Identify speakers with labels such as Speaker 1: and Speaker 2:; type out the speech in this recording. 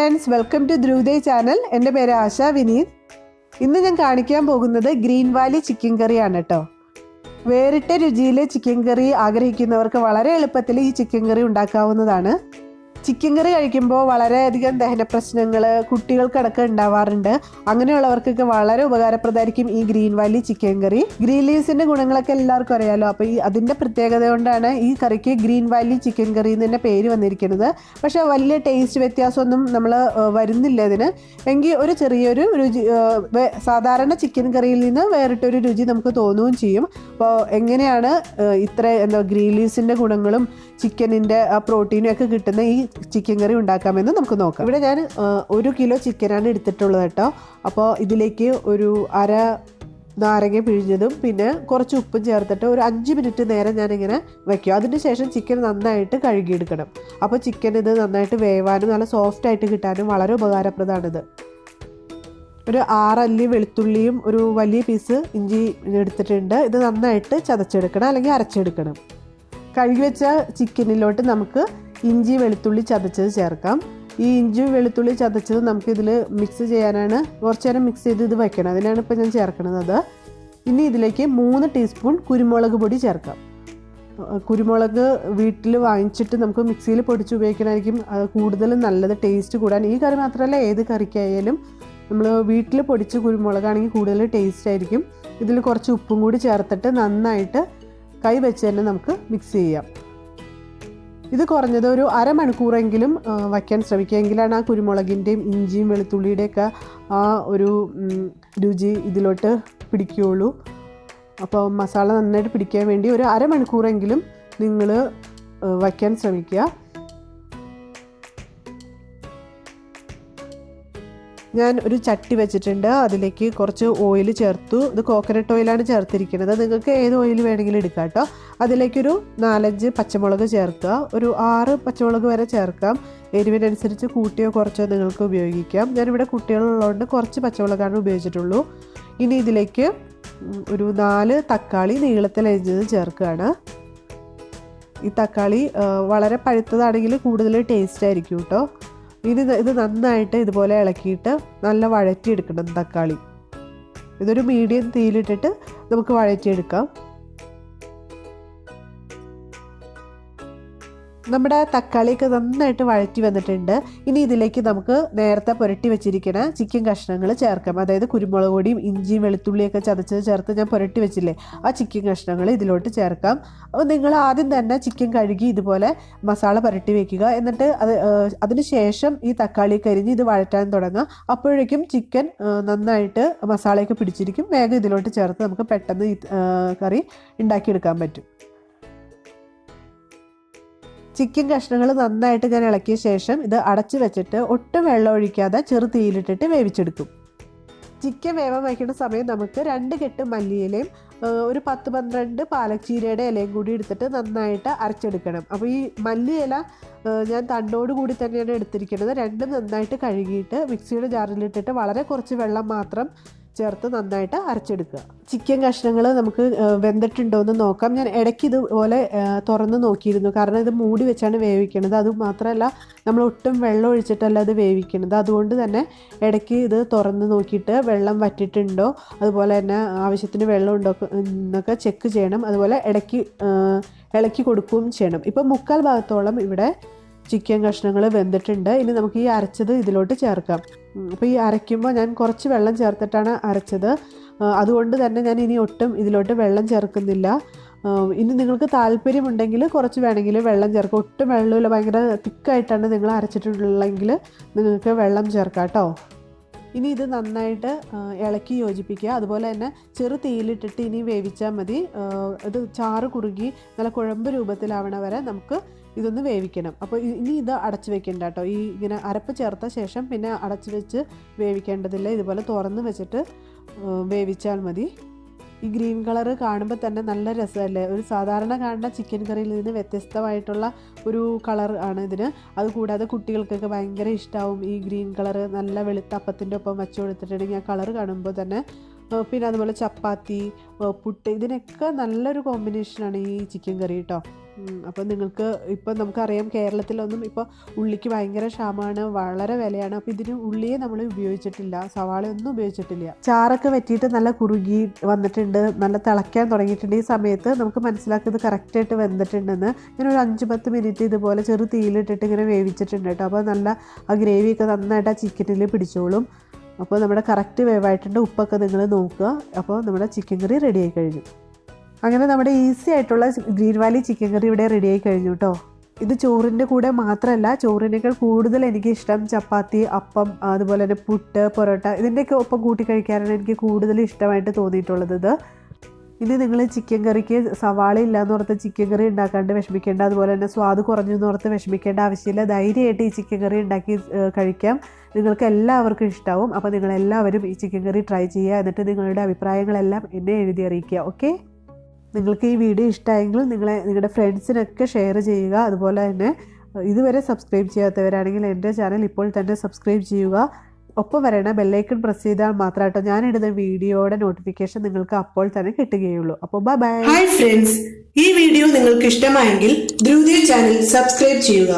Speaker 1: Friends, welcome to ധ്രുവദേ channel. എൻ്റെ പേര് ആശ വിനീത്. ഇന്ന് ഞാൻ കാണിക്കാൻ പോകുന്നത് ഗ്രീൻ വാലി ചിക്കൻ കറിയാണ് കേട്ടോ. വേറിട്ട രുചിയിലെ ചിക്കൻ കറി ആഗ്രഹിക്കുന്നവർക്ക് വളരെ എളുപ്പത്തിൽ ഈ ചിക്കൻ കറി ഉണ്ടാക്കാവുന്നതാണ്. ചിക്കൻ കറി കഴിക്കുമ്പോൾ വളരെയധികം ദഹന പ്രശ്നങ്ങൾ കുട്ടികൾക്കടക്കം ഉണ്ടാവാറുണ്ട്. അങ്ങനെയുള്ളവർക്കൊക്കെ വളരെ ഉപകാരപ്രദമായിരിക്കും ഈ ഗ്രീൻ വാലി ചിക്കൻ കറി. ഗ്രീൻ ലീവ്സിൻ്റെ ഗുണങ്ങളൊക്കെ എല്ലാവർക്കും അറിയാമല്ലോ. അപ്പോൾ അതിൻ്റെ പ്രത്യേകത കൊണ്ടാണ് ഈ കറിക്ക് ഗ്രീൻ വാലി ചിക്കൻ കറി എന്ന് തന്നെ പേര് വന്നിരിക്കുന്നത്. പക്ഷേ വലിയ ടേസ്റ്റ് വ്യത്യാസമൊന്നും നമ്മൾ വരുന്നില്ല ഇതിന്. എങ്കിൽ ഒരു ചെറിയൊരു രുചി, സാധാരണ ചിക്കൻ കറിയിൽ നിന്ന് വേറിട്ടൊരു രുചി നമുക്ക് തോന്നുകയും ചെയ്യും. അപ്പോൾ എങ്ങനെയാണ് ഗ്രീൻ ലീവ്സിൻ്റെ ഗുണങ്ങളും ചിക്കനിൻ്റെ പ്രോട്ടീനും ഒക്കെ കിട്ടുന്ന ഈ ചിക്കൻ കറി ഉണ്ടാക്കാമെന്ന് നമുക്ക് നോക്കാം. ഇവിടെ ഞാൻ 1 കിലോ ചിക്കനാണ് എടുത്തിട്ടുള്ളത് കേട്ടോ. അപ്പോൾ ഇതിലേക്ക് ഒരു അര നാരങ്ങ പിഴിഞ്ഞതും പിന്നെ കുറച്ച് ഉപ്പും ചേർത്തിട്ട് ഒരു 5 മിനിറ്റ് നേരം ഞാനിങ്ങനെ വയ്ക്കും. അതിന് ശേഷം ചിക്കൻ നന്നായിട്ട് കഴുകിയെടുക്കണം. അപ്പോൾ ചിക്കൻ ഇത് നന്നായിട്ട് വേവാനും നല്ല സോഫ്റ്റായിട്ട് കിട്ടാനും വളരെ ഉപകാരപ്രദമാണിത്. ഒരു 6 അല്ലി വെളുത്തുള്ളിയും ഒരു വലിയ പീസ് ഇഞ്ചി എടുത്തിട്ടുണ്ട്. ഇത് നന്നായിട്ട് ചതച്ചെടുക്കണം അല്ലെങ്കിൽ അരച്ചെടുക്കണം. കഴുകി വെച്ച ചിക്കനിലോട്ട് നമുക്ക് ഇഞ്ചി വെളുത്തുള്ളി ചതച്ചത് ചേർക്കാം. ഈ ഇഞ്ചി വെളുത്തുള്ളി ചതച്ചത് നമുക്കിതിൽ മിക്സ് ചെയ്യാനാണ്. കുറച്ച് നേരം മിക്സ് ചെയ്ത് ഇത് വയ്ക്കണം. അതിനാണ് ഇപ്പോൾ ഞാൻ ചേർക്കുന്നത്. ഇനി ഇതിലേക്ക് 3 ടീസ്പൂൺ കുരുമുളക് പൊടി ചേർക്കാം. കുരുമുളക് വീട്ടിൽ വാങ്ങിച്ചിട്ട് നമുക്ക് മിക്സിയിൽ പൊടിച്ച് ഉപയോഗിക്കണമായിരിക്കും കൂടുതൽ നല്ലത്, ടേസ്റ്റ് കൂടാൻ. ഈ കറി മാത്രമല്ല, ഏത് കറിക്കായാലും നമ്മൾ വീട്ടിൽ പൊടിച്ച് കുരുമുളകാണെങ്കിൽ കൂടുതൽ ടേസ്റ്റ് ആയിരിക്കും. ഇതിൽ കുറച്ച് ഉപ്പും കൂടി ചേർത്തിട്ട് നന്നായിട്ട് കൈ വെച്ച് തന്നെ നമുക്ക് മിക്സ് ചെയ്യാം. ഇത് കുറഞ്ഞത് ഒരു അരമണിക്കൂറെങ്കിലും വയ്ക്കാൻ ശ്രമിക്കുക. എങ്കിലാണ് ആ കുരുമുളകിൻ്റെയും ഇഞ്ചിയും വെളുത്തുള്ളിയുടെയൊക്കെ ആ ഒരു രുചി ഇതിലോട്ട് പിടിക്കുകയുള്ളൂ. അപ്പോൾ മസാല നന്നായിട്ട് പിടിക്കാൻ വേണ്ടി ഒരു അരമണിക്കൂറെങ്കിലും നിങ്ങൾ വയ്ക്കാൻ ശ്രമിക്കുക. ഞാൻ ഒരു ചട്ടി വെച്ചിട്ടുണ്ട്. അതിലേക്ക് കുറച്ച് ഓയിൽ ചേർത്തു. ഇത് കോക്കനട്ട് ഓയിലാണ് ചേർത്തിരിക്കുന്നത്. നിങ്ങൾക്ക് ഏത് ഓയിൽ വേണമെങ്കിലും എടുക്കാം കേട്ടോ. അതിലേക്കൊരു 4-5 പച്ചമുളക് ചേർക്കുക. ഒരു 6 പച്ചമുളക് വരെ ചേർക്കാം. എരിവിനനുസരിച്ച് കൂട്ടിയോ കുറച്ചോ നിങ്ങൾക്ക് ഉപയോഗിക്കാം. ഞാനിവിടെ കുട്ടികളുള്ളതുകൊണ്ട് കുറച്ച് പച്ചമുളകാണ് ഉപയോഗിച്ചിട്ടുള്ളൂ. ഇനി ഇതിലേക്ക് ഒരു 4 തക്കാളി നീളത്തിൽ അരിഞ്ഞത് ചേർക്കുകയാണ്. ഈ തക്കാളി വളരെ പഴുത്തതാണെങ്കിൽ കൂടുതൽ ടേസ്റ്റ് ആയിരിക്കും കേട്ടോ. ഇത് നന്നായിട്ട് ഇതുപോലെ ഇളക്കിയിട്ട് നല്ല വഴറ്റിയെടുക്കണം തക്കാളി. ഇതൊരു മീഡിയം തീയിലിട്ടിട്ട് നമുക്ക് വഴറ്റിയെടുക്കാം. നമ്മുടെ തക്കാളിയൊക്കെ നന്നായിട്ട് വഴറ്റി വന്നിട്ടുണ്ട്. ഇനി ഇതിലേക്ക് നമുക്ക് നേരത്തെ പുരട്ടി വെച്ചിരിക്കുന്ന ചിക്കൻ കഷ്ണങ്ങൾ ചേർക്കാം. അതായത് കുരുമുളക് പൊടിയും ഇഞ്ചിയും വെളുത്തുള്ളിയൊക്കെ ചതച്ചത് ചേർത്ത് ഞാൻ പുരട്ടി വെച്ചില്ലേ, ആ ചിക്കൻ കഷ്ണങ്ങൾ ഇതിലോട്ട് ചേർക്കാം. അപ്പോൾ നിങ്ങൾ ആദ്യം തന്നെ ചിക്കൻ കഴുകി ഇതുപോലെ മസാല പുരട്ടി വെക്കുക. എന്നിട്ട് അതിന് ശേഷം ഈ തക്കാളി കരിഞ്ഞ് ഇത് വഴറ്റാൻ തുടങ്ങുക. അപ്പോഴേക്കും ചിക്കൻ നന്നായിട്ട് മസാലയൊക്കെ പിടിച്ചിരിക്കും. വേഗം ഇതിലോട്ട് ചേർത്ത് നമുക്ക് പെട്ടെന്ന് ഈ കറി ഉണ്ടാക്കിയെടുക്കാൻ പറ്റും. ചിക്കൻ കഷ്ണങ്ങൾ നന്നായിട്ട് ഞാൻ ഇളക്കിയ ശേഷം ഇത് അടച്ച് വെച്ചിട്ട് ഒട്ടും വെള്ളം ഒഴിക്കാതെ ചെറു തീയിലിട്ടിട്ട് വേവിച്ചെടുക്കും. ചിക്കൻ വേവാൻ വയ്ക്കുന്ന സമയം നമുക്ക് 2 കെട്ട് മല്ലിയിലയും ഒരു 10-12 പാലച്ചീരയുടെ ഇലയും കൂടി എടുത്തിട്ട് നന്നായിട്ട് അരച്ചെടുക്കണം. അപ്പോൾ ഈ മല്ലിയില ഞാൻ തണ്ടോട് കൂടി തന്നെയാണ് എടുത്തിരിക്കുന്നത്. രണ്ടും നന്നായിട്ട് കഴുകിയിട്ട് മിക്സിയുടെ ജാറിലിട്ടിട്ട് വളരെ കുറച്ച് വെള്ളം മാത്രം ചേർത്ത് നന്നായിട്ട് അരച്ചെടുക്കുക. ചിക്കൻ കഷ്ണങ്ങൾ നമുക്ക് വെന്തിട്ടുണ്ടോ എന്ന് നോക്കാം. ഞാൻ ഇടയ്ക്ക് ഇതുപോലെ തുറന്ന് നോക്കിയിരുന്നു. കാരണം ഇത് മൂടി വെച്ചാണ് വേവിക്കുന്നത്. അതുമാത്രമല്ല, നമ്മൾ ഒട്ടും വെള്ളം ഒഴിച്ചിട്ടല്ല ഇത് വേവിക്കുന്നത്. അതുകൊണ്ട് തന്നെ ഇടയ്ക്ക് ഇത് തുറന്ന് നോക്കിയിട്ട് വെള്ളം വറ്റിയിട്ടുണ്ടോ, അതുപോലെ തന്നെ ആവശ്യത്തിന് വെള്ളം ഉണ്ടോ എന്നൊക്കെ ചെക്ക് ചെയ്യണം. അതുപോലെ ഇടയ്ക്ക് ഇളക്കി കൊടുക്കുകയും ചെയ്യണം. ഇപ്പോൾ 3/4 ഭാഗത്തോളം ഇവിടെ ചിക്കൻ കഷ്ണങ്ങൾ വെന്തിട്ടുണ്ട്. ഇനി നമുക്ക് ഈ അരച്ചത് ഇതിലോട്ട് ചേർക്കാം. അപ്പോൾ ഈ അരയ്ക്കുമ്പോൾ ഞാൻ കുറച്ച് വെള്ളം ചേർത്തിട്ടാണ് അരച്ചത്. അതുകൊണ്ട് തന്നെ ഞാൻ ഇനി ഒട്ടും ഇതിലോട്ട് വെള്ളം ചേർക്കുന്നില്ല. ഇനി നിങ്ങൾക്ക് താല്പര്യമുണ്ടെങ്കിൽ കുറച്ച് വേണമെങ്കിൽ വെള്ളം ചേർക്കാം. ഒട്ടും വെള്ളമില്ല, ഭയങ്കര തിക്കായിട്ടാണ് നിങ്ങൾ അരച്ചിട്ടുള്ളെങ്കിൽ നിങ്ങൾക്ക് വെള്ളം ചേർക്കാം കേട്ടോ. ഇനി ഇത് നന്നായിട്ട് ഇളക്കി യോജിപ്പിക്കുക. അതുപോലെ തന്നെ ചെറു തീയിലിട്ടിട്ട് ഇനി വേവിച്ചാൽ മതി. ഇത് ചാറ് കുറുകി നല്ല കുഴമ്പ് രൂപത്തിലാവണ വരെ നമുക്ക് ഇതൊന്ന് വേവിക്കണം. അപ്പോൾ ഇനി ഇത് അടച്ച് വെക്കേണ്ട കേട്ടോ. ഈ ഇങ്ങനെ അരപ്പ് ചേർത്ത ശേഷം പിന്നെ അടച്ച് വെച്ച് വേവിക്കേണ്ടതില്ല. ഇതുപോലെ തുറന്ന് വെച്ചിട്ട് വേവിച്ചാൽ മതി. ഈ ഗ്രീൻ കളറ് കാണുമ്പോൾ തന്നെ നല്ല രസമല്ലേ. ഒരു സാധാരണ കാണുന്ന ചിക്കൻ കറിയിൽ നിന്ന് വ്യത്യസ്തമായിട്ടുള്ള ഒരു കളർ ആണ് ഇതിന്. അതുകൂടാതെ കുട്ടികൾക്കൊക്കെ ഭയങ്കര ഇഷ്ടമാവും ഈ ഗ്രീൻ കളറ്. നല്ല വെളുത്ത അപ്പത്തിൻ്റെ ഒപ്പം വെച്ച് കൊടുത്തിട്ടുണ്ടെങ്കിൽ ആ കളർ കാണുമ്പോൾ തന്നെ പിന്നെ അതുപോലെ ചപ്പാത്തി, പുട്ട്, ഇതിനൊക്കെ നല്ലൊരു കോമ്പിനേഷനാണ് ഈ ചിക്കൻ കറി കേട്ടോ. അപ്പോൾ നിങ്ങൾക്ക് ഇപ്പം നമുക്കറിയാം കേരളത്തിലൊന്നും ഇപ്പോൾ ഉള്ളിക്ക് ഭയങ്കര ക്ഷാമമാണ്, വളരെ വിലയാണ്. അപ്പോൾ ഇതിന് ഉള്ളിയെ നമ്മൾ ഉപയോഗിച്ചിട്ടില്ല, സവാളയൊന്നും ഉപയോഗിച്ചിട്ടില്ല. ചാറൊക്കെ വറ്റിയിട്ട് നല്ല കുറുകി വന്നിട്ടുണ്ട്, നല്ല തിളയ്ക്കാൻ തുടങ്ങിയിട്ടുണ്ട്. ഈ സമയത്ത് നമുക്ക് മനസ്സിലാക്കുന്നത് കറക്റ്റായിട്ട് വെന്തിട്ടുണ്ടെന്ന്. ഇങ്ങനെ ഒരു 5-10 മിനിറ്റ് ഇതുപോലെ ചെറു തീയിലിട്ടിട്ട് ഇങ്ങനെ വേവിച്ചിട്ടുണ്ട് കേട്ടോ. അപ്പോൾ നല്ല ആ ഗ്രേവിയൊക്കെ നന്നായിട്ട് ആ ചിക്കനിൽ പിടിച്ചോളും. അപ്പോൾ നമ്മുടെ കറക്റ്റ് വേവായിട്ടുണ്ട്. ഉപ്പൊക്കെ നിങ്ങൾ നോക്കുക. അപ്പോൾ നമ്മുടെ ചിക്കൻ കറി റെഡി ആയി കഴിഞ്ഞു. അങ്ങനെ നമ്മുടെ ഈസി ആയിട്ടുള്ള ഗ്രീൻ വാലി ചിക്കൻ കറി ഇവിടെ റെഡി ആയി കഴിഞ്ഞു കേട്ടോ. ഇത് ചോറിൻ്റെ കൂടെ മാത്രമല്ല, ചോറിനേക്കാൾ കൂടുതൽ എനിക്കിഷ്ടം ചപ്പാത്തി, അപ്പം, അതുപോലെ തന്നെ പുട്ട്, പൊറോട്ട ഇതിൻ്റെയൊക്കെ ഒപ്പം കൂട്ടി കഴിക്കാനാണ് എനിക്ക് കൂടുതൽ ഇഷ്ടമായിട്ട് തോന്നിയിട്ടുള്ളത്. ഇത് ഇനി നിങ്ങൾ ചിക്കൻ കറിക്ക് സവാള ഇല്ലയെന്ന് ഓർത്ത് ചിക്കൻ കറി ഉണ്ടാക്കാണ്ട് വിഷമിക്കേണ്ട, അതുപോലെ തന്നെ സ്വാദ് കുറഞ്ഞു എന്നോർത്ത് വിഷമിക്കേണ്ട ആവശ്യമില്ല. ധൈര്യമായിട്ട് ഈ ചിക്കൻ കറി ഉണ്ടാക്കി കഴിക്കാം. നിങ്ങൾക്ക് എല്ലാവർക്കും ഇഷ്ടമാവും. അപ്പോൾ നിങ്ങളെല്ലാവരും ഈ ചിക്കൻ കറി ട്രൈ ചെയ്യുക. എന്നിട്ട് നിങ്ങളുടെ അഭിപ്രായങ്ങളെല്ലാം എന്നെ എഴുതി അറിയിക്കുക. ഓക്കെ, നിങ്ങൾക്ക് ഈ വീഡിയോ ഇഷ്ടമായെങ്കിൽ നിങ്ങളുടെ ഫ്രണ്ട്സിനൊക്കെ ഷെയർ ചെയ്യുക. അതുപോലെ തന്നെ ഇതുവരെ സബ്സ്ക്രൈബ് ചെയ്യാത്തവരാണെങ്കിൽ എൻ്റെ ചാനൽ ഇപ്പോൾ തന്നെ സബ്സ്ക്രൈബ് ചെയ്യുക. ഒപ്പം വരണ ബെല്ലൈക്കൺ പ്രസ് ചെയ്താൽ മാത്രമായിട്ടോ ഞാനിടുന്ന വീഡിയോയുടെ നോട്ടിഫിക്കേഷൻ നിങ്ങൾക്ക് അപ്പോൾ തന്നെ കിട്ടുകയുള്ളൂ. അപ്പോൾ ബൈ.
Speaker 2: ഹായ് ഫ്രണ്ട്സ്, ഈ വീഡിയോ നിങ്ങൾക്ക് ഇഷ്ടമായെങ്കിൽ ധ്രുവതി ചാനൽ സബ്സ്ക്രൈബ് ചെയ്യുക.